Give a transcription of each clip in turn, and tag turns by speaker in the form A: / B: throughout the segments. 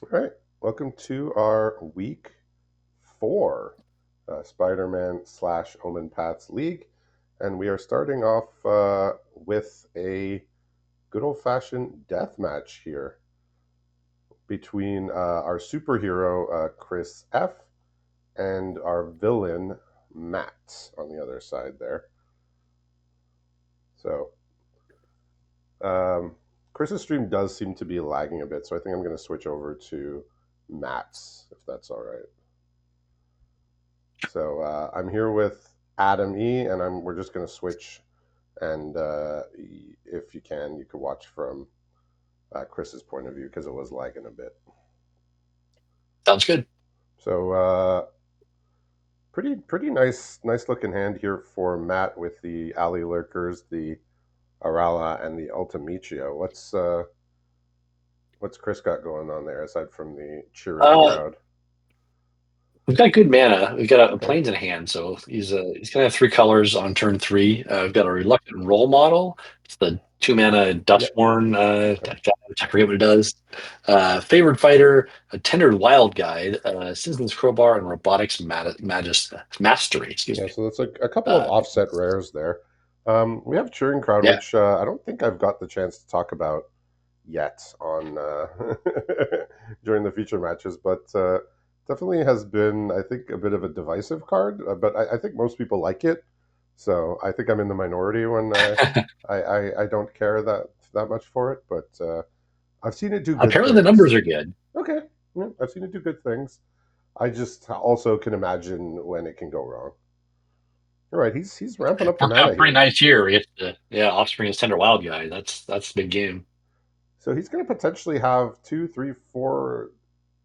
A: All right, welcome to our week four Spider-Man slash Omen Pats League, and we are starting off with a good old-fashioned death match here between our superhero Chris F and our villain Matt on the other side there. So Chris's stream does seem to be lagging a bit, so I think I'm going to switch over to Matt's if that's all right. So I'm here with Adam E, and we're just going to switch. And if you can, you could watch from Chris's point of view because it was lagging a bit.
B: Sounds good.
A: So pretty nice looking hand here for Matt with the alley lurkers, the Arala, and the Ultimachio. What's Chris got going on there aside from the cheering
B: Uh,
A: crowd?
B: we've got good mana. We've got a
A: Okay.
B: plains in hand, so he's gonna have three colors on turn three. We've got a reluctant role model. It's the two mana
A: Yep.
B: Dustborn.
A: Okay.
B: I forget what it does. Favored fighter, a tender wild guide, citizen's crowbar, and robotics mastery. Excuse
A: Yeah,
B: me.
A: so that's like a couple of
B: Uh,
A: offset rares there. We have Cheering Crowd,
B: yeah.
A: which I don't think I've got the chance to talk about yet on during the feature matches, but definitely has been, I think, a bit of a divisive card. But I think most people like it, so I think I'm in the minority when I don't care that much for it. But I've seen it do good
B: Apparently the numbers
A: things.
B: are good.
A: Okay, yeah, I've seen it do good things. I just also can imagine when it can go wrong. All right, he's ramping up the
B: Worked out
A: mana
B: pretty
A: here.
B: nice here. We get the offspring is tender wild guide. That's the big game.
A: So he's going to potentially have two, three, four,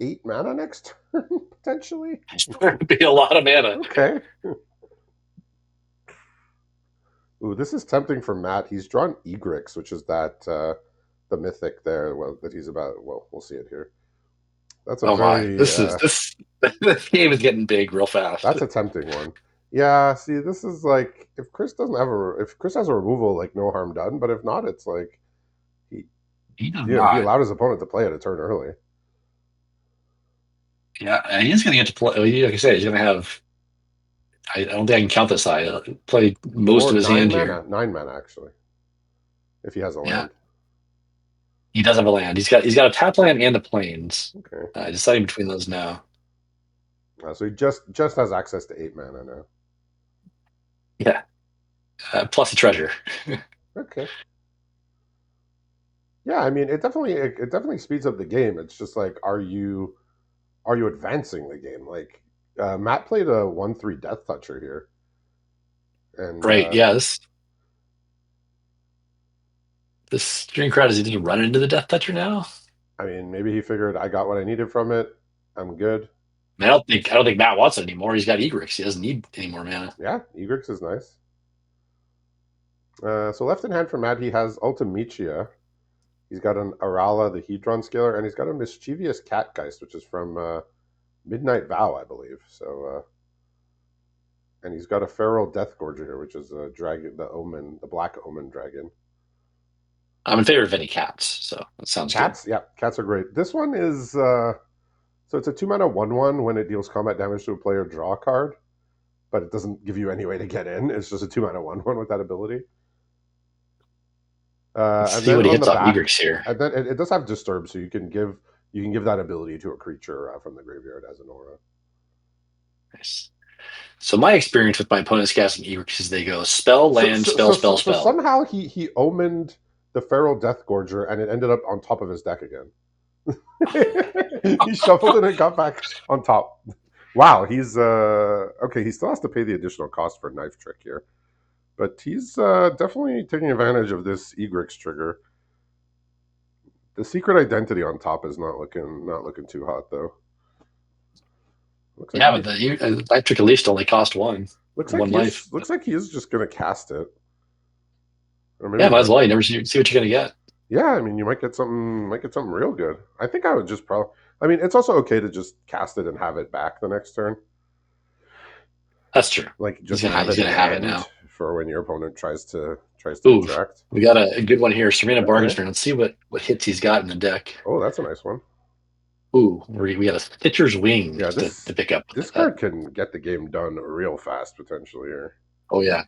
A: 8 mana next turn, potentially.
B: It's going to be a lot of mana.
A: Okay. Ooh, this is tempting for Matt. He's drawn Egrix, which is that the mythic there. Well, that he's about. Well, we'll see it here. That's a
B: Oh my,
A: very
B: this is this this game is getting big real fast.
A: that's a tempting one. Yeah. See, this is like if Chris has a removal, like no harm done. But if not, it's like he
B: He does
A: he
B: not.
A: allowed his opponent to play it a turn early.
B: Yeah, and he's going to get to play. Like I said, he's going to have. I don't think I can count this high. Play most
A: More
B: of his hand here.
A: 9 mana actually, if he has a
B: Yeah,
A: land.
B: he does have a land. He's got a tap land and a plains.
A: Okay.
B: Deciding between those now.
A: So he just has access to 8 mana now.
B: Yeah, plus a treasure.
A: Okay. Yeah, I mean, it definitely speeds up the game. It's just like, are you advancing the game? Like, Matt played a 1/3 Death Toucher here, and
B: Great. Yeah, this string crowd is he just run into the Death Toucher now.
A: I mean, maybe he figured I got what I needed from it. I'm good.
B: I don't think Matt wants it anymore. He's got Egrix. He doesn't need any more mana.
A: Yeah, Egrix is nice. So left in hand for Matt, he has Ultimachia. He's got an Arala, the Hedron Scaler, and he's got a Mischievous Catgeist, which is from Midnight Vow, I believe. So, and he's got a Feral Death Gorger, which is a dragon, the Black Omen dragon.
B: I'm in favor of any cats, so that sounds good.
A: Cats, yeah, cats are great. This one is so it's a 2 mana 1/1 when it deals combat damage to a player. Draw a card, but it doesn't give you any way to get in. It's just a 2 mana 1/1 with that ability.
B: Let's
A: And
B: see
A: then
B: what he
A: on the
B: hits off
A: back,
B: Egrix here.
A: and then it does have Disturb, so you can give that ability to a creature from the graveyard as an aura.
B: Nice. So my experience with my opponent's casting Egrix is they go spell,
A: So
B: land,
A: so
B: spell,
A: so,
B: spell,
A: so, so
B: spell.
A: somehow he omened the Feral Death Gorger, and it ended up on top of his deck again. He shuffled and it got back on top. Wow, he's okay. He still has to pay the additional cost for Knife Trick here, but he's definitely taking advantage of this Egrix trigger. The secret identity on top is not looking too hot though. Looks like
B: Yeah,
A: he
B: but the life trick at least only cost
A: looks like
B: one
A: he
B: life.
A: is looks like he is just gonna cast it, or
B: Yeah,
A: maybe
B: might as
A: not.
B: well. You never see what you're gonna get.
A: Yeah, I mean, you might get something real good. I think I would just probably. I mean, it's also okay to just cast it and have it back the next turn.
B: That's true.
A: Like
B: He's
A: just
B: gonna
A: have
B: he's
A: it in
B: gonna have it
A: hand
B: now.
A: for when your opponent tries to
B: Ooh,
A: interact.
B: we got a good one here. Serena
A: Okay.
B: Bargain. Let's see what hits he's got in the deck.
A: Oh, that's a nice one.
B: Ooh, we got a Stitcher's
A: Yeah,
B: Wings to pick up.
A: this
B: That.
A: card can get the game done real fast potentially here.
B: Oh yeah,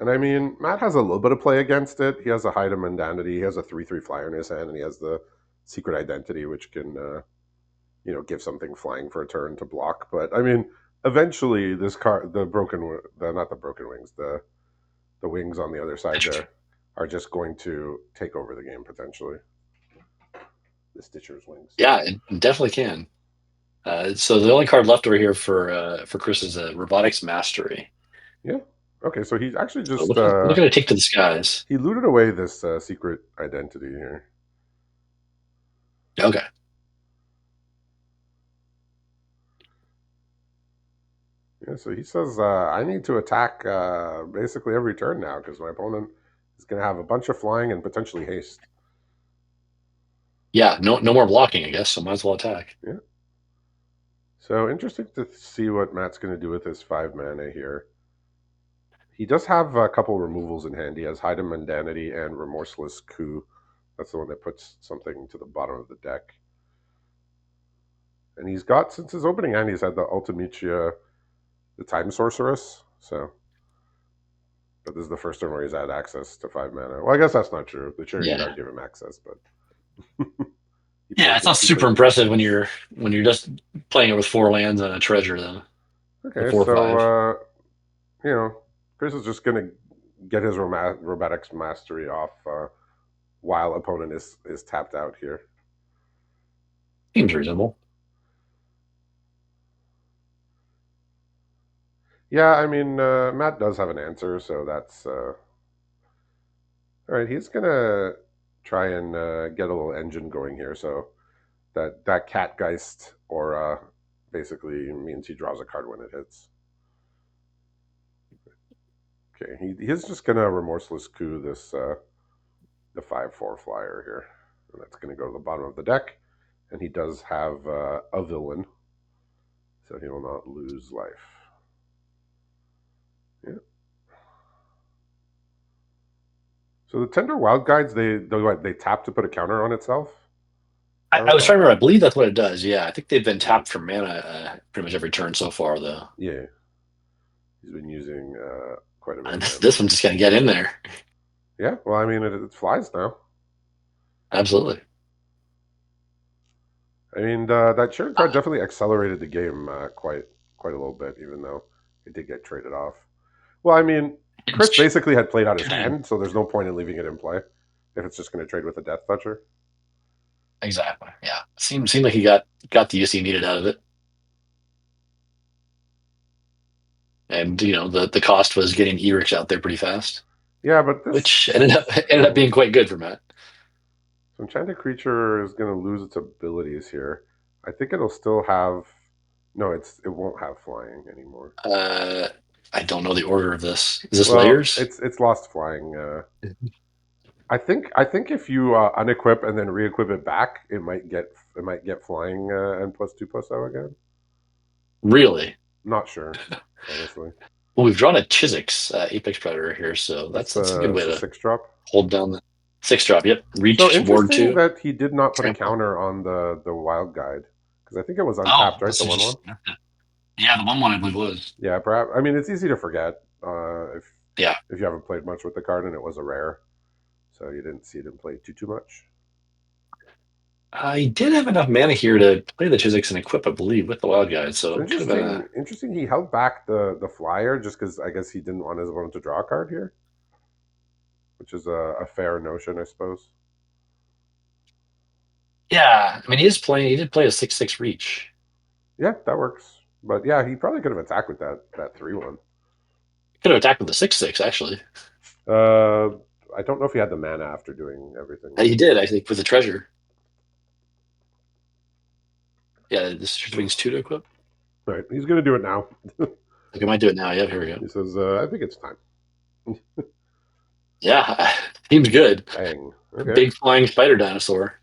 A: And I mean, Matt has a little bit of play against it. He has a hide of mundanity. He has a 3/3 flyer in his hand, and he has the secret identity, which can give something flying for a turn to block. But I mean, eventually, this card, not the broken wings, the wings on the other side
B: Stitcher's.
A: there, are just going to take over the game potentially. The Stitcher's wings.
B: Yeah, it definitely can. So the only card left over here for Chris is a Robotics Mastery.
A: Yeah. Okay, so he actually
B: So
A: just
B: looking to take to the skies.
A: he looted away this secret identity here.
B: Okay.
A: Yeah, so he says I need to attack basically every turn now because my opponent is going to have a bunch of flying and potentially haste.
B: Yeah, no more blocking, I guess. So might as well attack.
A: Yeah. So interesting to see what Matt's going to do with his 5 mana here. He does have a couple removals in hand. He has Hide of Mundanity and Remorseless Coup. That's the one that puts something to the bottom of the deck. And he's got, since his opening hand, he's had the Ultimecia, the Time Sorceress. So, but this is the first turn where he's had access to 5 mana. Well, I guess that's not true. The Charity
B: Yeah.
A: Guard gave him access, but
B: Yeah, it's not super impressive when you're just playing it with 4 lands and a treasure though. The
A: Okay,
B: 4/5.
A: so Chris is just gonna get his robotics mastery off while opponent is tapped out here.
B: Seems reasonable.
A: Yeah, I mean Matt does have an answer, so that's all right. He's gonna try and get a little engine going here, so that Catgeist aura basically means he draws a card when it hits. Okay, he's just gonna remorseless coup this the 5/4 flyer here, and that's gonna go to the bottom of the deck. And he does have a villain, so he will not lose life. Yeah. So the Tender Wild Guides, they tap to put a counter on itself.
B: I was trying to remember. I believe that's what it does. Yeah, I think they've been tapped for mana pretty much every turn so far, though.
A: Yeah, he's been using quite a bit
B: And
A: of mana.
B: this one's just gonna get in there.
A: Yeah, well, I mean, it flies now.
B: Absolutely.
A: I mean, that shared card definitely accelerated the game quite a little bit, even though it did get traded off. Well, I mean, Chris
B: It's
A: basically had played out his
B: 2
A: hand, so there's no point in leaving it in play if it's just going to trade with a Death Toucher.
B: exactly. Yeah, seemed like he got the use he needed out of it, and the cost was getting Erich out there pretty fast,
A: Yeah, but
B: which
A: this
B: ended up being quite good for Matt.
A: so Enchanted Creature is going to lose its abilities here. I think it'll still have. No, it won't have flying anymore.
B: Uh, I don't know the order of this. Is this
A: Well,
B: layers?
A: it's lost flying. I think if you unequip and then re-equip it back, it might get flying and +2/+0 again.
B: Really?
A: Not sure, honestly.
B: Well, we've drawn a Chisix Apex Predator here, so
A: That's
B: that's a good way
A: the
B: to
A: 6 drop.
B: hold down the 6 drop. Yep,
A: So
B: reach ward
A: interesting
B: 2,
A: that he did not put a
B: trample.
A: counter on the wild guide because I think it was
B: Oh,
A: untapped, right?
B: this
A: The
B: is
A: 1/1.
B: just yeah, the 1/1 I believe was.
A: Yeah, perhaps. I mean, it's easy to forget
B: Yeah,
A: if you haven't played much with the card, and it was a rare, so you didn't see it in play too much.
B: I did have enough mana here to play the Chisix and equip, I believe, with the Wild Guide,
A: So
B: so it could have been
A: interesting.
B: a.
A: Interesting. He held back the flyer just because I guess he didn't want his opponent to draw a card here, which is a fair notion, I suppose.
B: Yeah, I mean, he did play a 6/6 reach.
A: Yeah, that works. But yeah, he probably could have attacked with that 3/1.
B: Could have attacked with the 6/6 actually.
A: Uh, I don't know if he had the mana after doing everything
B: He
A: though.
B: did, I think, with the treasure. Yeah, this swings 2 to equip.
A: All right, he's gonna do it now.
B: Like I might do it now. Yeah, here we go.
A: He says, "I think it's time."
B: Yeah, seems good.
A: Bang. Okay.
B: Big flying spider dinosaur.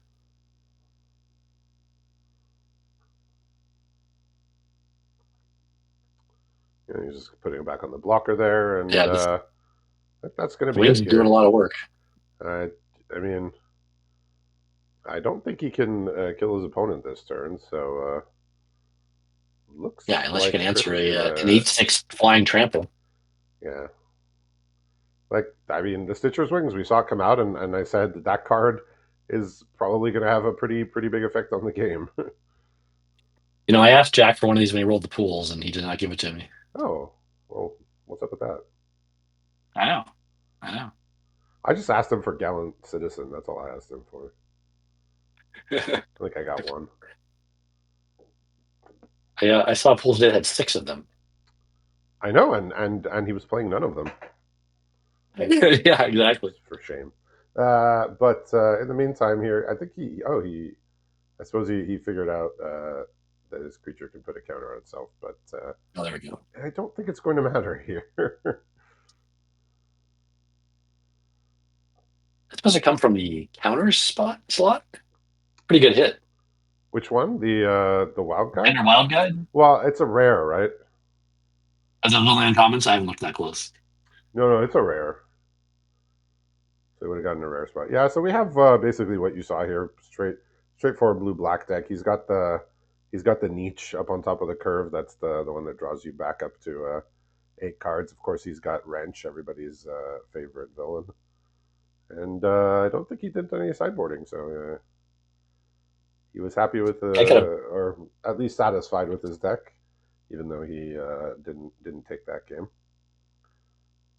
A: Yeah, he's just putting it back on the blocker there, and
B: Yeah, this
A: that's gonna be
B: wings
A: it
B: is doing a
A: here.
B: lot of work.
A: Uh, I mean, I don't think he can kill his opponent this turn, so looks
B: Yeah, unless you
A: like
B: can answer
A: Chris is
B: a an
A: gonna.
B: 8/6 flying trample.
A: Yeah, like I mean, the Stitcher's Wings. We saw it come out, and I said that card is probably gonna have a pretty big effect on the game.
B: I asked Jack for one of these when he rolled the pools, and he did not give it to me.
A: Oh, well, what's up with that?
B: I know. I know.
A: I just asked him for Gallant Citizen. That's all I asked him for. I think I got one.
B: I saw pools that had 6 of them.
A: I know, and he was playing none of them.
B: Yeah, exactly.
A: It's for shame. But in the meantime, here I think I suppose he figured out that his creature can put a counter on itself, but
B: Oh, there we go.
A: I don't think it's going to matter here.
B: It's supposed to come from the counters slot. Pretty good hit.
A: Which one? The wild guide?
B: Enter Wild Guide?
A: Well, it's a rare, right?
B: As a little uncommons, I haven't looked that close.
A: No, it's a rare. So we would have gotten a rare spot. Yeah, so we have basically what you saw here, straightforward blue black deck. He's got the niche up on top of the curve. That's the one that draws you back up to 8 cards. Of course, he's got Wrench, everybody's favorite villain, and I don't think he did any sideboarding. So he was happy with
B: I got a
A: or at least satisfied with his deck, even though he didn't take that game.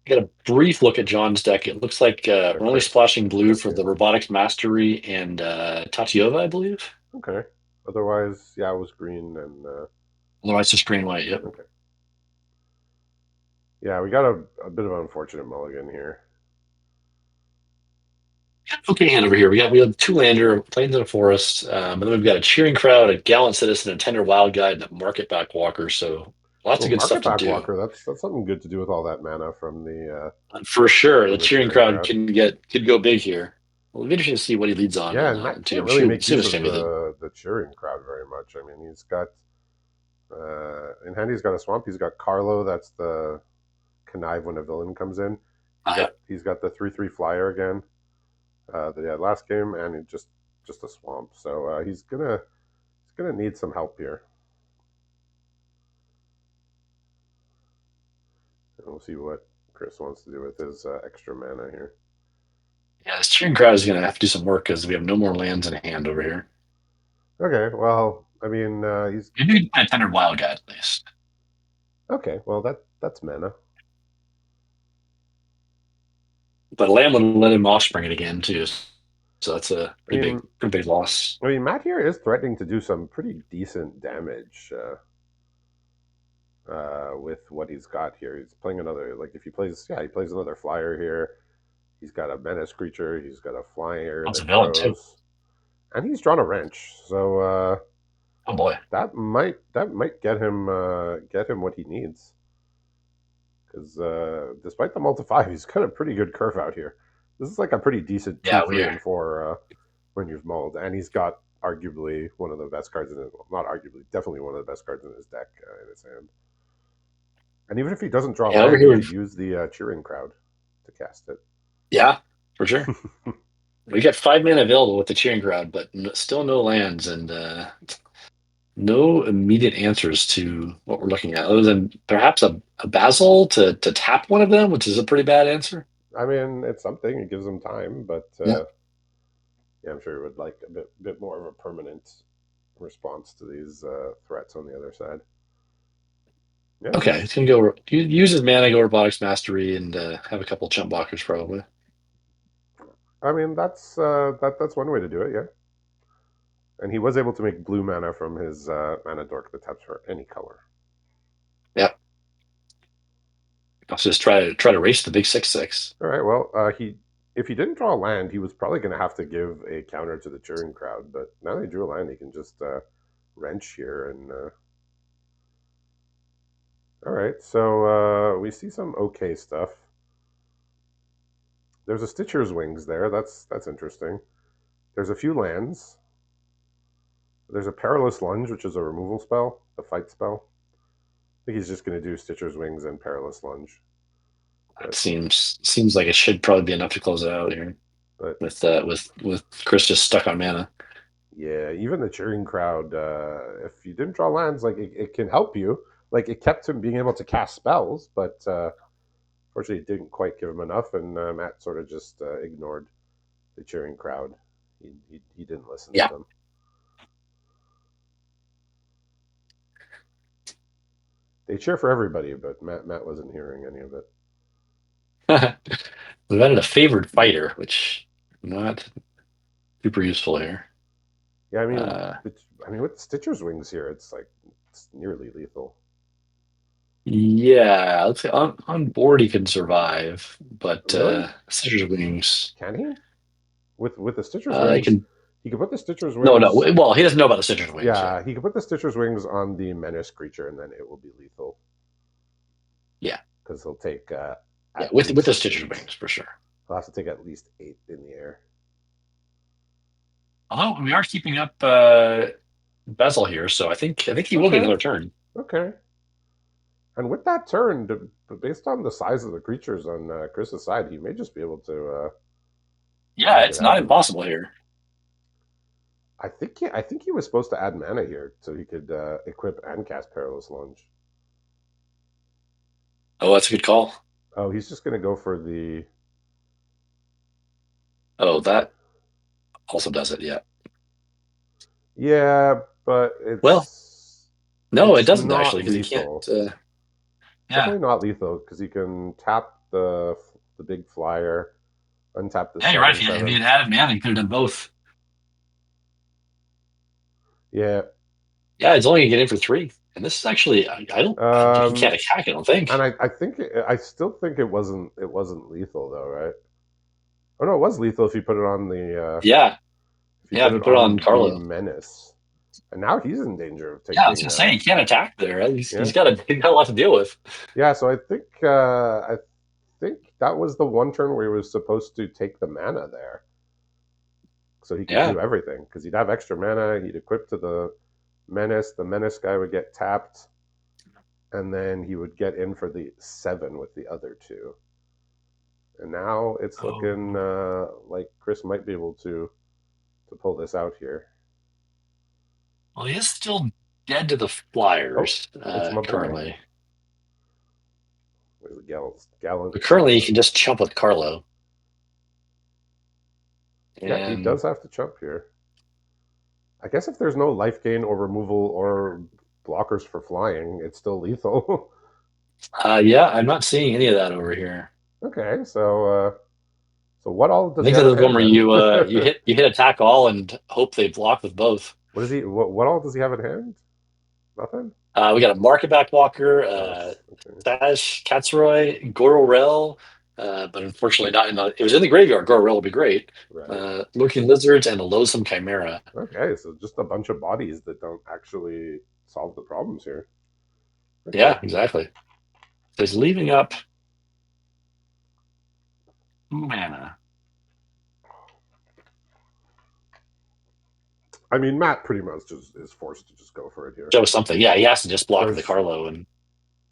B: Got a brief look at John's deck. It looks like we're only
A: Chris,
B: splashing blue
A: Chris,
B: for
A: yeah.
B: the Robotics Mastery and Tatiova, I believe.
A: Okay. Otherwise, yeah, it was green and
B: Otherwise, just green white. Yep.
A: okay. Yeah, we got a bit of an unfortunate mulligan here.
B: Okay, hand over here. We have 2 lander, Plains and a Forest, and then we've got a Cheering Crowd, a Gallant Citizen, a Tender Wild Guide, and a Market Back Walker. So lots
A: Well,
B: of good stuff
A: Market
B: to
A: Back
B: do.
A: Walker, that's something good to do with all that mana from the
B: For sure, the
A: from the
B: Cheering
A: cheering
B: Crowd
A: crowd.
B: could go big here. Well, it'll be interesting to see what he leads on
A: Yeah,
B: and
A: and Matt
B: to
A: can't really make
B: assume
A: use
B: it's
A: of
B: anything.
A: the cheering crowd very much. I mean, he's got in hand he's got a swamp. He's got Carlo. That's the connive when a villain comes in.
B: Yeah.
A: He's got the 3/3 flyer again that he had last game, and just a swamp. So he's gonna need some help here. And we'll see what Chris wants to do with his extra mana here.
B: Yeah, this Cheering Crowd is going to have to do some work because we have no more lands in hand over here.
A: Okay, well, I mean, he's
B: Maybe we can play a Tender Wild Guide at least.
A: okay. Well, that's mana.
B: But Lamb would let him offspring it again too. So that's a
A: I mean,
B: pretty big loss.
A: Matt here is threatening to do some pretty decent damage with what he's got here. He's playing another like if he plays another flyer here. He's got a menace creature. He's got a flyer
B: That's a
A: that
B: villain too.
A: grows, and he's drawn a wrench. So
B: Oh boy.
A: that might get him what he needs. Because despite the multi-5, he's got a pretty good curve out here. This is like a pretty decent two,
B: Yeah,
A: three, and four when you've mulled, and he's got arguably one of the best cards in it. Well, not arguably, definitely one of the best cards in his deck in his hand. And even if he doesn't draw
B: over
A: land,
B: here
A: he
B: we
A: could use the cheering crowd to cast it.
B: yeah, for sure. We got 5 mana available with the Cheering Crowd, but still no lands and no immediate answers to what we're looking at, other than perhaps a Basil to tap one of them, which is a pretty bad answer.
A: I mean, it's something. It gives him time, but
B: Yeah.
A: yeah, I'm sure he would like a bit more of a permanent response to these threats on the other side. Yeah,
B: Okay, he's gonna go use his mana, go Robotics Mastery, and have a couple chump blockers probably.
A: I mean that's one way to do it. Yeah, and he was able to make blue mana from his mana dork that taps for any color.
B: Yeah. I'll just try to race the big 6/6.
A: All right. Well, he if he didn't draw a land, he was probably going to have to give a counter to the cheering crowd. But now that he drew a land, he can just wrench here. And all right, so we see some okay stuff. There's a Stitcher's Wings there. That's interesting. There's a few lands. There's a Perilous Lunge, which is a removal spell, a fight spell. I think he's just going to do Stitcher's Wings and Perilous Lunge.
B: That
A: But
B: seems like it should probably be enough to close it out here
A: but
B: with Chris just stuck on mana.
A: Yeah, even the cheering crowd, if you didn't draw lands, like it can help you. Like it kept him being able to cast spells, but fortunately, it didn't quite give him enough, and Matt sort of just ignored the cheering crowd. He didn't listen to
B: Yeah.
A: them. They cheer for everybody, but Matt wasn't hearing any of it.
B: We've added a favored fighter, which not super useful here.
A: Yeah,
B: Uh,
A: I mean, with the Stitcher's wings here, it's like it's nearly lethal.
B: yeah, let's say on board he can survive, but
A: Really?
B: Scissors Wings,
A: Can he? With the Stitcher's
B: he
A: wings,
B: can.
A: he could put the Stitcher's
B: No, no.
A: wings.
B: Well, he doesn't know about the Scissors Wings yet.
A: Yeah, he could put the Stitcher's wings on the menace creature, and then it will be lethal
B: Yeah,
A: because he'll take
B: yeah,
A: at
B: with the
A: least
B: Scissors
A: eight.
B: Wings for sure.
A: He'll have to take at least 8 in the air.
B: Although we are keeping up Bezel here, so I think he will get
A: Okay,
B: another turn.
A: okay. And with that turn, based on the size of the creatures on Chris's side, he may just be able to
B: Yeah,
A: make it
B: it's not
A: happen.
B: impossible here.
A: I think he was supposed to add mana here so he could equip and cast Perilous Lunge.
B: Oh, that's a good call.
A: Oh, he's just gonna go for the.
B: Oh, that also does it. Yeah.
A: Yeah, but
B: Well, no, it
A: it's
B: doesn't actually
A: not
B: because he can't.
A: lethal. It's
B: Yeah,
A: definitely not lethal because he can tap the big flyer, untap the
B: yeah, you're right.
A: seven
B: If he
A: seven.
B: had added mana, he could have done both.
A: Yeah.
B: Yeah, it's only gonna get in for three, and this is actually I don't. He can't
A: Um,
B: attack. I don't
A: and
B: think.
A: I think I still think it wasn't lethal though, right? Oh no, it was lethal if you put it on the
B: Yeah,
A: if you
B: yeah.
A: put
B: If you
A: it
B: put it on
A: on the
B: Carlo,
A: menace. And now he's in danger of
B: yeah, I was
A: taking.
B: gonna say he can't attack there.
A: Yeah,
B: He's got a lot to deal with.
A: yeah. So I think that was the one turn where he was supposed to take the mana there, so he could
B: Yeah.
A: do everything because he'd have extra mana. He'd equip to the menace. The menace guy would get tapped, and then he would get in for the 7 with the other two. And now it's looking
B: Oh.
A: like Chris might be able to pull this out here.
B: Well, he is still dead to the
A: Oh,
B: Flyers
A: it's my boy.
B: currently.
A: Where's the gallant
B: But currently, he
A: gentleman?
B: can just chump with Carlo.
A: Yeah, he
B: And
A: does have to jump here. I guess if there's no life gain or removal or blockers for flying, it's still lethal.
B: yeah, I'm not seeing any of that over here.
A: Okay, so what all
B: I
A: does he
B: think
A: have
B: this
A: in
B: is one
A: hand
B: where
A: then?
B: you hit attack all and hope they block with both.
A: What is he? What all does he have in hand? Nothing.
B: We got a Market Backwalker,
A: Oh, okay.
B: Stash, Katsuroi, Gororel, but unfortunately not in the. It was in the graveyard. Gororel would be great.
A: Right.
B: Looking Lizards and a Loathsome Chimera.
A: Okay, so just a bunch of bodies that don't actually solve the problems here. Okay.
B: Yeah, exactly. So he's leaving up mana.
A: I mean, Matt pretty much just is forced to just go for it here.
B: Show something. Yeah, he has to just block the
A: There's
B: Carlo, and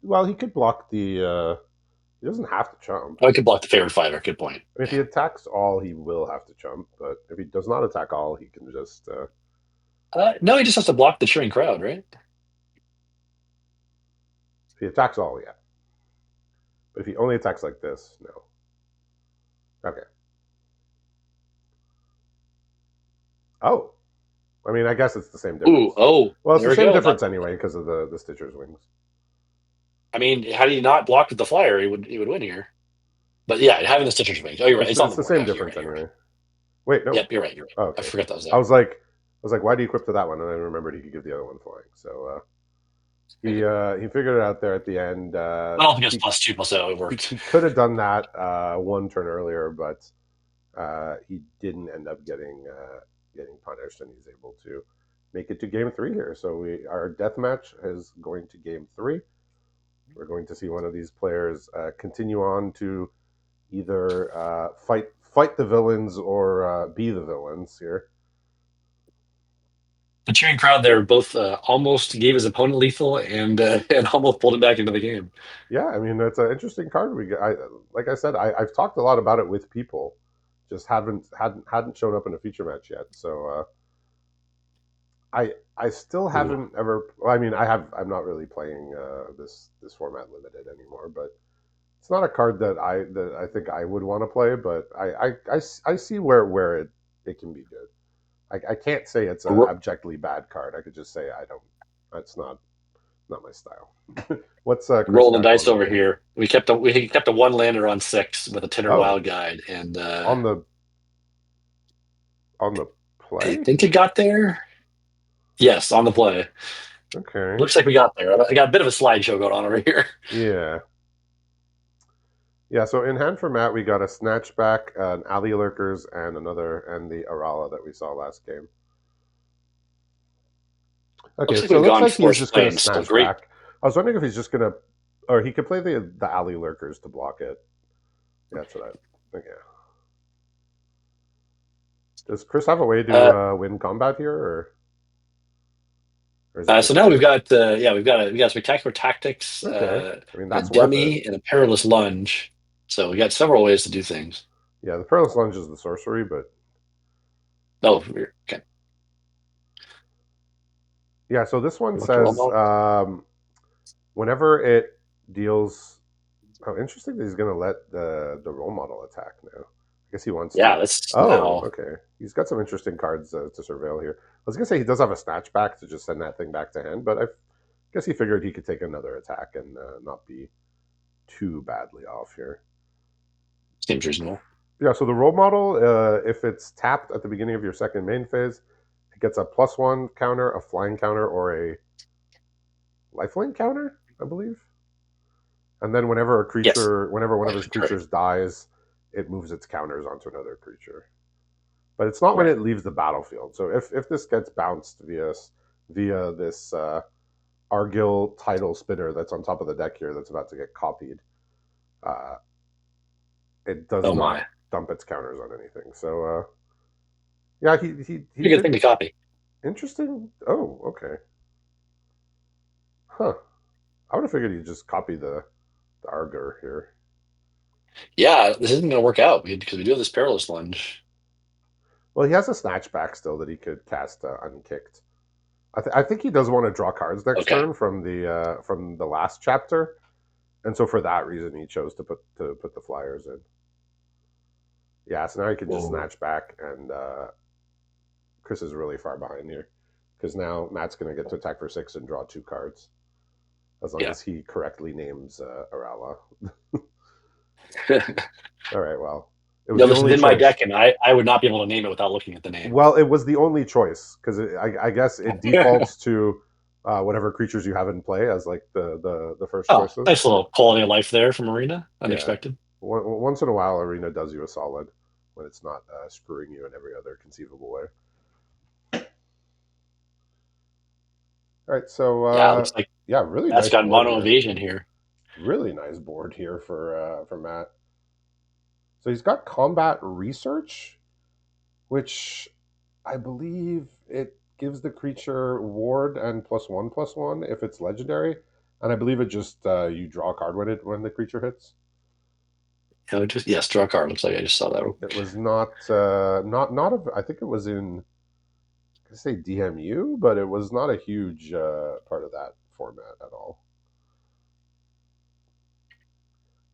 A: well, he could block the. He doesn't have to jump.
B: oh, he could block the favorite fighter. Good point.
A: I mean, if he attacks all, he will have to jump. But if he does not attack all, he can just.
B: No, he just has to block the cheering crowd, right?
A: If he attacks all, yeah. But if he only attacks like this, no. Okay. Oh, I mean, I guess it's the same
B: Ooh,
A: difference.
B: oh,
A: Well, it's
B: there
A: the
B: we
A: same
B: go.
A: difference anyway because of the Stitcher's wings.
B: I mean, had he not blocked with the flyer, he would win here. But yeah, having the Stitcher's wings. Oh, you're right. It's on
A: It's
B: the
A: the
B: board
A: same
B: now. You're
A: difference
B: right. You're right.
A: anyway. Wait, no.
B: Yep, you're right. You're right.
A: Oh,
B: I
A: okay.
B: forgot that was
A: I
B: there.
A: was like, why do you equip to that one? And I remembered he could give the other one flying. So he figured it out there at the end.
B: I don't think it's plus two, plus oh. It worked.
A: He could have done that one turn earlier, but he didn't end up getting punished, and he's able to make it to game 3 here. So our death match is going to game 3. We're going to see one of these players continue on to either fight the villains or be the villains here.
B: The cheering crowd there both almost gave his opponent lethal and almost pulled him back into the game.
A: Yeah, I mean it's an interesting card. Like I said, I've talked a lot about it with people, just hadn't shown up in a feature match yet. So I still
B: Ooh.
A: haven't ever. Well, I mean, I have. I'm not really playing this format limited anymore, but it's not a card that I think I would want to play. But I see where it can be good. I can't say it's a
B: Ro-
A: abjectly bad card. I could just say I don't. That's not my style. What's Chris
B: Rolling
A: got
B: dice
A: going on
B: over
A: here?
B: here. We kept a one lander on 6 with a Tenor
A: Oh,
B: Wild Guide, and
A: on the
B: I
A: play.
B: think it got there. Yes, on the play.
A: Okay.
B: Looks like we got there. I got a bit of a slideshow going on over here.
A: Yeah. Yeah, so in hand for Matt, we got a Snatchback, an Alley Lurkers, and and the Arala that we saw last game. Okay,
B: Looks like
A: so it
B: we've
A: looks
B: gone
A: like he's
B: Force
A: just going to
B: Plains. So
A: Snatch
B: great.
A: back. I was wondering if he's just going to, or he could play the Alley Lurkers to block it. Yeah, that's what I think. Yeah. Does Chris have a way to
B: Uh,
A: win combat here, or is it
B: so
A: just
B: now we've
A: pure?
B: got we got spectacular tactics,
A: Okay, I mean
B: a
A: that's worth it.
B: demi, and a perilous lunge. So we got several ways to do things.
A: Yeah, the Perilous Lunge is the sorcery, but
B: Oh, okay.
A: yeah. So this one
B: What the roll
A: says
B: mode?
A: whenever it deals. Oh, interesting that he's going to let the role model attack now. I guess he wants
B: Yeah,
A: to.
B: that's
A: Oh,
B: now.
A: okay. He's got some interesting cards to surveil here. I was going to say he does have a snatch back to just send that thing back to hand, but I guess he figured he could take another attack and not be too badly off here.
B: Seems reasonable.
A: Yeah, so the role model, if it's tapped at the beginning of your second main phase, it gets a +1 counter, a flying counter, or a lifelink counter, I believe. And then
B: Yes,
A: whenever one of his
B: likely right.
A: creatures dies, it moves its counters onto another creature. But it's not when
B: Right.
A: it leaves the battlefield. So if this gets bounced via this Argil title spinner that's on top of the deck here that's about to get copied, uh, it does
B: Oh
A: not
B: my,
A: dump its counters on anything. So yeah, he
B: pretty good
A: did
B: thing to copy.
A: interesting. Oh, okay, huh. I would have figured he'd just copy the Argur here.
B: Yeah, this isn't going to work out because we do have this perilous lunge.
A: Well, he has a snatchback still that he could cast unkicked. I think he does want to draw cards next
B: Okay.
A: turn from the last chapter, and so for that reason he chose to put the flyers in. Yeah, so now he can just
B: Whoa.
A: snatch back, and Chris is really far behind here because now Matt's going to get to attack for 6 and draw 2 cards as long
B: Yeah.
A: as he correctly names Arala.
B: No,
A: All right, well, it was the
B: this is
A: only
B: in my
A: choice.
B: deck, and I would not be able to name it without looking at the name.
A: Well, it was the only choice because I guess it defaults to whatever creatures you have in play as like the first
B: Oh,
A: choices.
B: nice little quality of life there from Arena.
A: Yeah.
B: Unexpected.
A: Once in a while, Arena does you a solid when it's not screwing you in every other conceivable way. All right, so
B: Yeah, looks like
A: yeah, really
B: Matt's
A: nice
B: got
A: board
B: mono
A: here.
B: evasion here.
A: Really nice board here for Matt. So he's got combat research, which I believe it gives the creature ward and +1/+1 if it's legendary, and I believe it just you draw a card when the creature hits.
B: Just yes, draw a card. Looks like I just saw that.
A: It was not I think it was in I say DMU, but it was not a huge part of that format at all.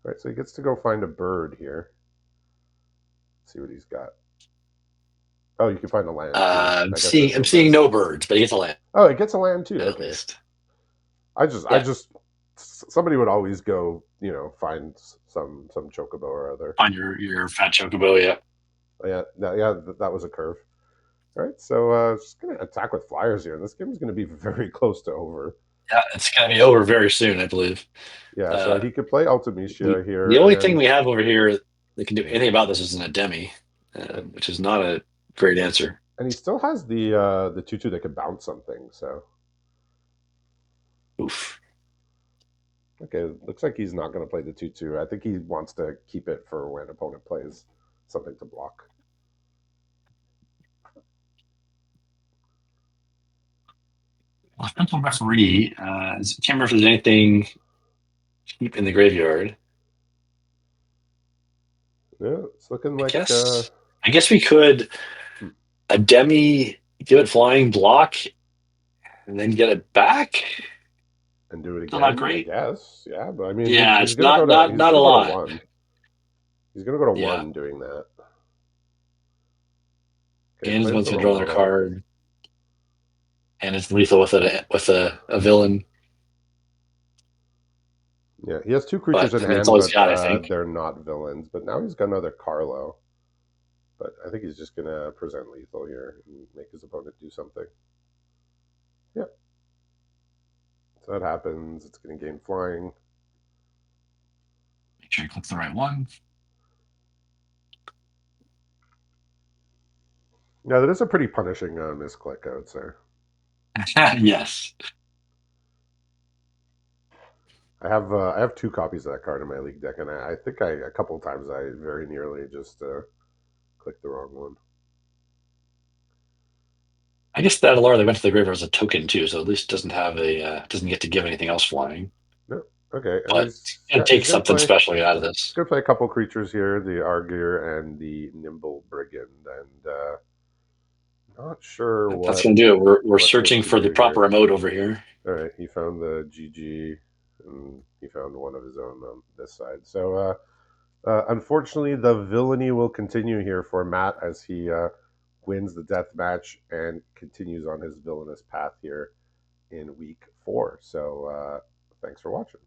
A: All right, so he gets to go find a bird here. Let's see what he's got. Oh, you can find a land too.
B: I'm
A: I guess there's
B: seeing
A: no
B: I'm seeing
A: bird.
B: no birds, but he gets a land
A: Oh, it gets a land too.
B: at
A: Okay.
B: least.
A: I
B: Yeah,
A: just somebody would always go, find some chocobo or other.
B: find your fat chocobo. Yeah,
A: Oh, yeah, that was a curve. All right, so just gonna attack with flyers here. This game is gonna be very close to over.
B: yeah. It's gonna be over very soon, I believe.
A: Yeah, so
B: Uh,
A: he could play Ultimecia
B: the
A: here,
B: only thing
A: and
B: we have over here that can do anything about this is an Ademi, which is not a great answer.
A: and he still has the 2/2 that could bounce something. So
B: Oof.
A: okay, looks like he's not going to play the 2/2. I think he wants to keep it for when opponent plays something to block.
B: Well, Central Referee. I can't remember if there's anything cheap in the graveyard.
A: Yeah, it's looking
B: I
A: like
B: guess. I guess we could
A: hmm,
B: a demi give it flying block and then get it back.
A: and do it
B: Still not
A: again, I
B: great.
A: guess. Yeah, but I mean,
B: Yeah,
A: he's
B: it's
A: gonna go
B: not
A: to
B: not not a lot.
A: one. He's gonna go to
B: Yeah,
A: one doing that. Okay,
B: and his
A: plays
B: one's
A: the
B: gonna draw their
A: Romano.
B: card, and it's lethal with a villain.
A: Yeah, he has two creatures
B: But
A: in
B: I mean, it's
A: hand,
B: all he's
A: but
B: got, I think.
A: they're not villains. But now he's got another Carlo. But I think he's just gonna present lethal here and make his opponent do something. Yeah, so that happens. It's gonna gain flying.
B: Make sure you click the right one.
A: Yeah, that is a pretty punishing misclick, I would say.
B: Yes.
A: I have two copies of that card in my league deck, and I think a couple of times I very nearly just clicked the wrong one.
B: I guess that Alara they went to the graveyard as a token too, so at least doesn't have a doesn't get to give anything else flying.
A: No, okay, and
B: But
A: he's
B: gonna
A: he's
B: take
A: gonna
B: something
A: play
B: special out of this.
A: a couple creatures here: the Argyr and the Nimble Brigand, and not sure
B: That's gonna do it. We're
A: what to
B: searching for the
A: do
B: proper
A: here.
B: emote over here.
A: All right, he found the GG, and he found one of his own on this side. So, unfortunately, the villainy will continue here for Matt as he wins the death match and continues on his villainous path here in week 4. So, thanks for watching.